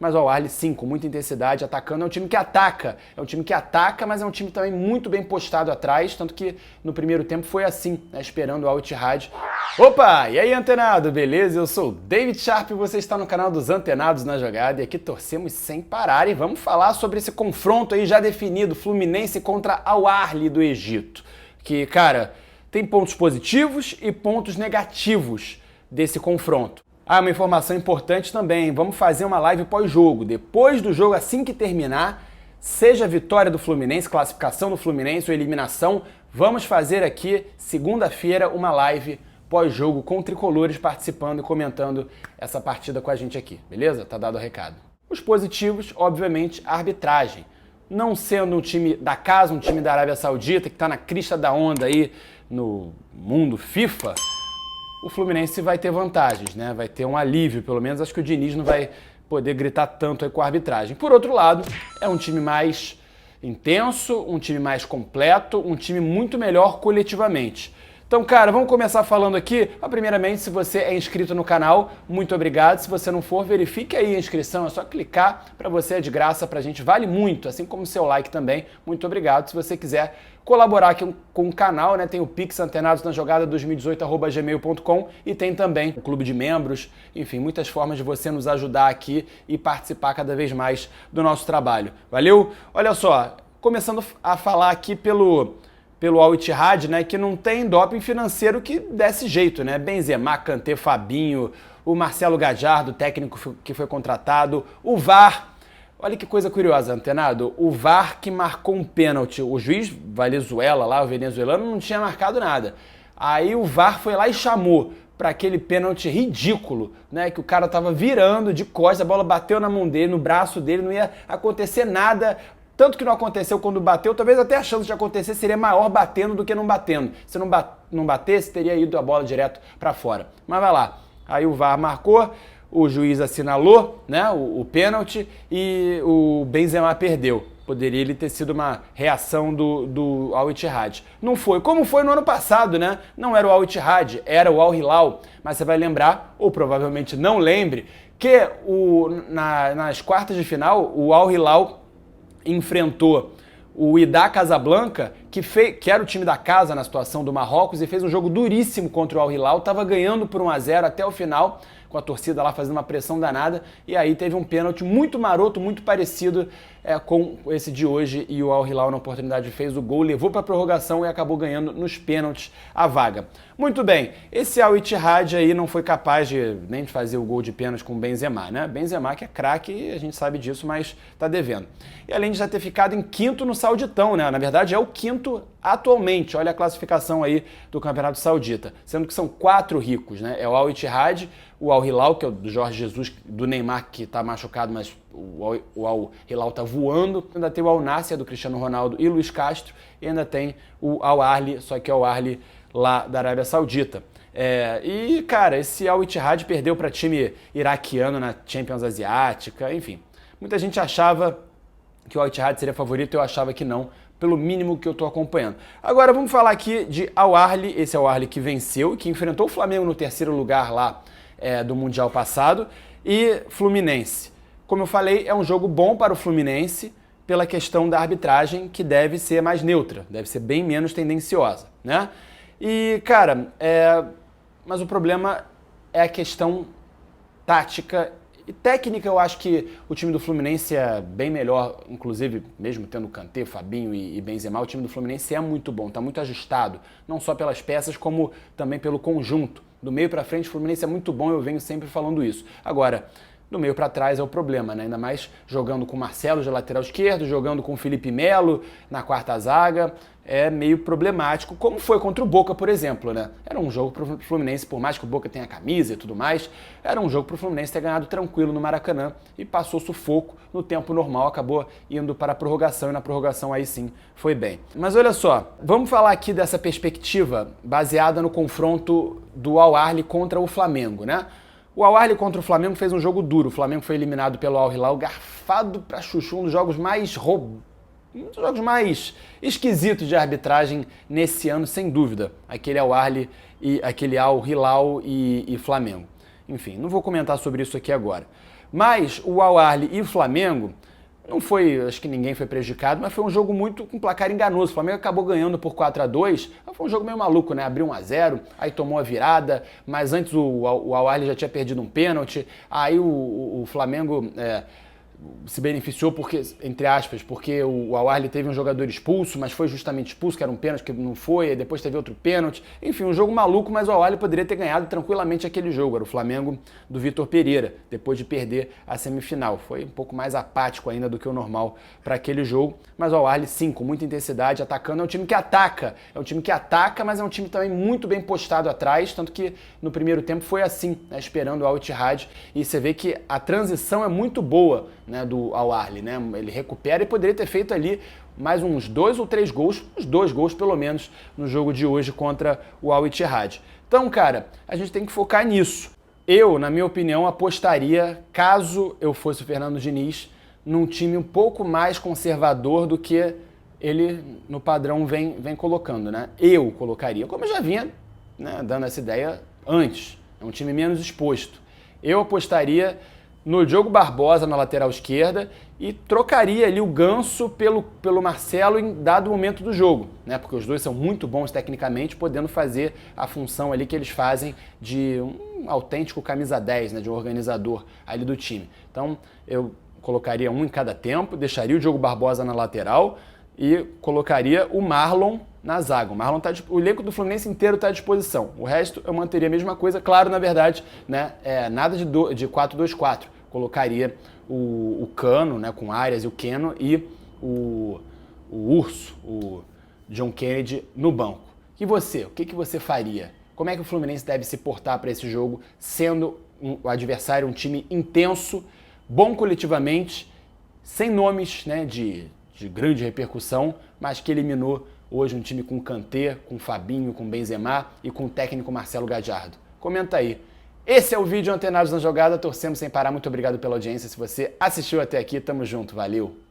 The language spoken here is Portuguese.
mas o Al Ahly sim, com muita intensidade, atacando. É um time que ataca, mas é um time também muito bem postado atrás, tanto que no primeiro tempo foi assim, né, esperando o Al Ittihad. Opa, e aí antenado, beleza? Eu sou o David Sharp e você está no canal dos Antenados na Jogada, e aqui torcemos sem parar e vamos falar sobre esse confronto aí já definido, Fluminense contra Al Ahly do Egito, que, cara, tem pontos positivos e pontos negativos desse confronto. Ah, uma informação importante também, vamos fazer uma live pós-jogo. Depois do jogo, assim que terminar, seja a vitória do Fluminense, classificação do Fluminense ou eliminação, vamos fazer aqui, segunda-feira, uma live pós-jogo com tricolores participando e comentando essa partida com a gente aqui, beleza? Tá dado o recado. Os positivos, obviamente, a arbitragem. Não sendo um time da casa, um time da Arábia Saudita, que tá na crista da onda aí no mundo FIFA, o Fluminense vai ter vantagens, né? Vai ter um alívio, pelo menos. Acho que o Diniz não vai poder gritar tanto aí com a arbitragem. Por outro lado, é um time mais intenso, um time mais completo, um time muito melhor coletivamente. Então, cara, vamos começar falando aqui. Primeiramente, se você é inscrito no canal, muito obrigado. Se você não for, verifique aí a inscrição, é só clicar, para você é de graça, pra gente vale muito, assim como o seu like também. Muito obrigado. Se você quiser colaborar aqui com o canal, né, tem o Pix Antenados na Jogada 2018@gmail.com e tem também o clube de membros, enfim, muitas formas de você nos ajudar aqui e participar cada vez mais do nosso trabalho. Valeu? Olha só, começando a falar aqui pelo Al Ittihad, né, que não tem doping financeiro que desse jeito, né? Benzema, Kanté, Fabinho, o Marcelo Gallardo, técnico que foi contratado, o VAR. Olha que coisa curiosa, antenado. O VAR que marcou um pênalti. O juiz Valenzuela lá, o venezuelano, não tinha marcado nada. Aí o VAR foi lá e chamou para aquele pênalti ridículo, né? Que o cara tava virando de costas, a bola bateu na mão dele, no braço dele, não ia acontecer nada. Tanto que não aconteceu quando bateu, talvez até a chance de acontecer seria maior batendo do que não batendo. Se não batesse, teria ido a bola direto para fora. Mas vai lá. Aí o VAR marcou, o juiz assinalou, né, o pênalti e o Benzema perdeu. Poderia ele ter sido uma reação do Al Ittihad. Não foi, como foi no ano passado, né? Não era o Al Ittihad, era o Al Hilal. Mas você vai lembrar, ou provavelmente não lembre, que nas quartas de final, o Al Hilal enfrentou o Wydad Casablanca, que era o time da casa na situação do Marrocos, e fez um jogo duríssimo contra o Al Hilal, estava ganhando por 1-0 até o final, com a torcida lá fazendo uma pressão danada, e aí teve um pênalti muito maroto, muito parecido com esse de hoje, e o Al Hilal na oportunidade fez o gol, levou para a prorrogação e acabou ganhando nos pênaltis a vaga. Muito bem, esse Al Ittihad aí não foi capaz nem de fazer o gol de pênalti com o Benzema, né? Benzema que é craque, a gente sabe disso, mas tá devendo. E além de já ter ficado em quinto no Sauditão, né? Na verdade é o quinto atualmente, olha a classificação aí do Campeonato Saudita, sendo que são 4 ricos, né? É o Al Ittihad, o Al Hilal, que é o do Jorge Jesus, do Neymar, que tá machucado, mas o Al Hilal tá voando. Ainda tem o Al Nassr, do Cristiano Ronaldo e Luiz Castro, e ainda tem o Al Ahly, só que é o Ahly lá da Arábia Saudita. E, cara, esse Al Ittihad perdeu para time iraquiano na Champions Asiática, enfim. Muita gente achava que o Al Ittihad seria favorito, eu achava que não, pelo mínimo que eu tô acompanhando. Agora vamos falar aqui de Al Ahly, esse Al Ahly que venceu, que enfrentou o Flamengo no terceiro lugar lá do Mundial passado, e Fluminense. Como eu falei, é um jogo bom para o Fluminense pela questão da arbitragem, que deve ser mais neutra, deve ser bem menos tendenciosa, né? E, cara, mas o problema é a questão tática e técnica. Eu acho que o time do Fluminense é bem melhor, inclusive, mesmo tendo Kanté, Fabinho e Benzema, o time do Fluminense é muito bom, tá muito ajustado, não só pelas peças, como também pelo conjunto. Do meio para frente, o Fluminense é muito bom, eu venho sempre falando isso. Agora, do meio para trás é o problema, né? Ainda mais jogando com o Marcelo de lateral esquerdo, jogando com o Felipe Melo na quarta zaga, é meio problemático, como foi contra o Boca, por exemplo, né? Era um jogo pro Fluminense, por mais que o Boca tenha camisa e tudo mais, era um jogo pro Fluminense ter ganhado tranquilo no Maracanã e passou sufoco no tempo normal, acabou indo para a prorrogação e na prorrogação aí sim foi bem. Mas olha só, vamos falar aqui dessa perspectiva baseada no confronto do Al Ahly contra o Flamengo, né? O Al Ahly contra o Flamengo fez um jogo duro. O Flamengo foi eliminado pelo Al Hilal, garfado pra chuchu, um dos jogos mais esquisitos de arbitragem nesse ano, sem dúvida. Aquele Al Ahly e aquele Al Hilal e Flamengo. Enfim, não vou comentar sobre isso aqui agora. Mas o Al Ahly e o Flamengo, não foi, acho que ninguém foi prejudicado, mas foi um jogo muito com placar enganoso. O Flamengo acabou ganhando por 4-2, foi um jogo meio maluco, né? Abriu 1-0, aí tomou a virada, mas antes o Al Ahly já tinha perdido um pênalti, aí o Flamengo se beneficiou porque, entre aspas, porque o Al Ahly teve um jogador expulso, mas foi justamente expulso, que era um pênalti que não foi, e depois teve outro pênalti. Enfim, um jogo maluco, mas o Al Ahly poderia ter ganhado tranquilamente aquele jogo. Era o Flamengo do Vitor Pereira, depois de perder a semifinal. Foi um pouco mais apático ainda do que o normal para aquele jogo, mas o Al Ahly, sim, com muita intensidade, atacando. É um time que ataca, mas é um time também muito bem postado atrás, tanto que no primeiro tempo foi assim, né, esperando o Al Ittihad, e você vê que a transição é muito boa, né, do Al Ahly, né? Ele recupera e poderia ter feito ali mais uns 2 ou 3 gols, uns 2 gols pelo menos no jogo de hoje contra o Al Ittihad. Então, cara, a gente tem que focar nisso. Eu, na minha opinião, apostaria, caso eu fosse o Fernando Diniz, num time um pouco mais conservador do que ele no padrão vem colocando, né? Eu colocaria, como eu já vinha, né, dando essa ideia antes, é um time menos exposto. Eu apostaria no Diogo Barbosa na lateral esquerda e trocaria ali o Ganso pelo Marcelo em dado momento do jogo, né? Porque os dois são muito bons tecnicamente, podendo fazer a função ali que eles fazem de um autêntico camisa 10, né? De um organizador ali do time. Então eu colocaria um em cada tempo, deixaria o Diogo Barbosa na lateral e colocaria o Marlon na zaga. O elenco do Fluminense inteiro está à disposição. O resto eu manteria a mesma coisa. Claro, na verdade, né, nada de 4-2-4. Colocaria o Cano, né, com Arias e o Keno, e o Urso, o John Kennedy, no banco. E você? O que você faria? Como é que o Fluminense deve se portar para esse jogo, sendo o adversário um time intenso, bom coletivamente, sem nomes, né, de grande repercussão, mas que eliminou hoje um time com Kanté, com Fabinho, com Benzema e com o técnico Marcelo Gallardo? Comenta aí. Esse é o vídeo Antenados na Jogada, torcemos sem parar. Muito obrigado pela audiência. Se você assistiu até aqui, tamo junto, valeu!